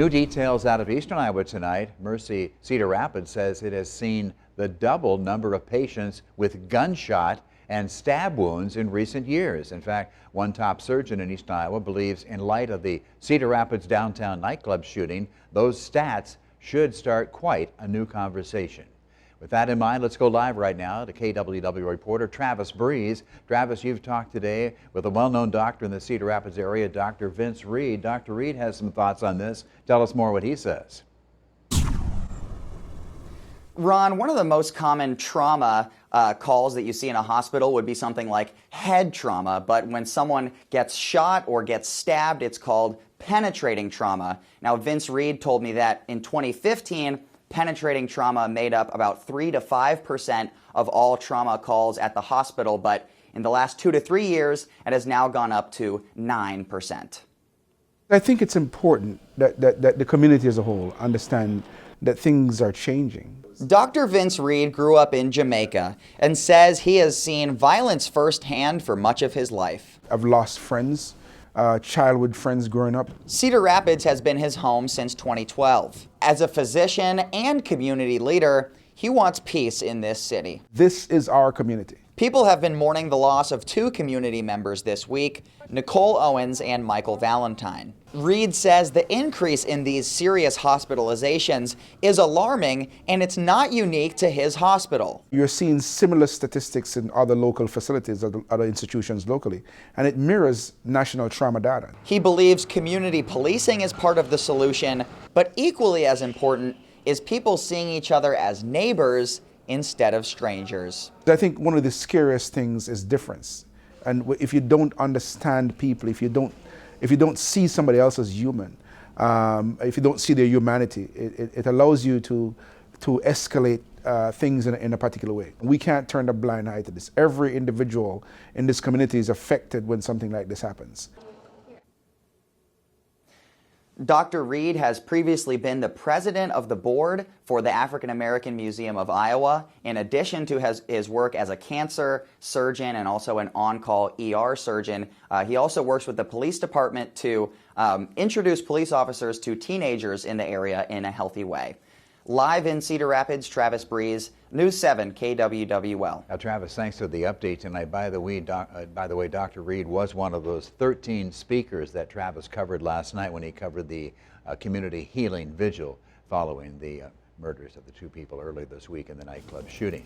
New details out of eastern Iowa tonight. Mercy Cedar Rapids says it has seen the double number of patients with gunshot and stab wounds in recent years. In fact, one top surgeon in eastern Iowa believes in light of the Cedar Rapids downtown nightclub shooting, those stats should start quite a new conversation. With that in mind, let's go live right now to KWW reporter Travis Breeze. Travis, you've talked today with a well-known doctor in the Cedar Rapids area, Dr. Vince Reed. Dr. Reed has some thoughts on this. Tell us more what he says. Ron, one of the most common trauma calls that you see in a hospital would be something like head trauma, but when someone gets shot or gets stabbed, it's called penetrating trauma. Now, Vince Reed told me that in 2015, penetrating trauma made up about 3 to 5% of all trauma calls at the hospital, but in the last 2 to 3 years, it has now gone up to 9%. I think it's important that the community as a whole understand that things are changing. Dr. Vince Reed grew up in Jamaica and says he has seen violence firsthand for much of his life. I've lost friends, childhood friends growing up. Cedar Rapids has been his home since 2012. As a physician and community leader, he wants peace in this city. This is our community. People have been mourning the loss of 2 community members this week, Nicole Owens and Michael Valentine. Reed says the increase in these serious hospitalizations is alarming, and it's not unique to his hospital. You're seeing similar statistics in other local facilities, other institutions locally, and it mirrors national trauma data. He believes community policing is part of the solution, but equally as important is people seeing each other as neighbors instead of strangers. I think one of the scariest things is difference. And if you don't understand people, if you don't see somebody else as human, if you don't see their humanity, it allows you to escalate things in a particular way. We can't turn a blind eye to this. Every individual in this community is affected when something like this happens. Dr. Reed has previously been the president of the board for the African American Museum of Iowa, in addition to his work as a cancer surgeon and also an on-call ER surgeon. He also works with the police department to introduce police officers to teenagers in the area in a healthy way. Live in Cedar Rapids, Travis Breeze, News 7 KWWL. Now, Travis, thanks for the update tonight. By the way, Dr. Reed was one of those 13 speakers that Travis covered last night when he covered the community healing vigil following the murders of the 2 people earlier this week in the nightclub shooting.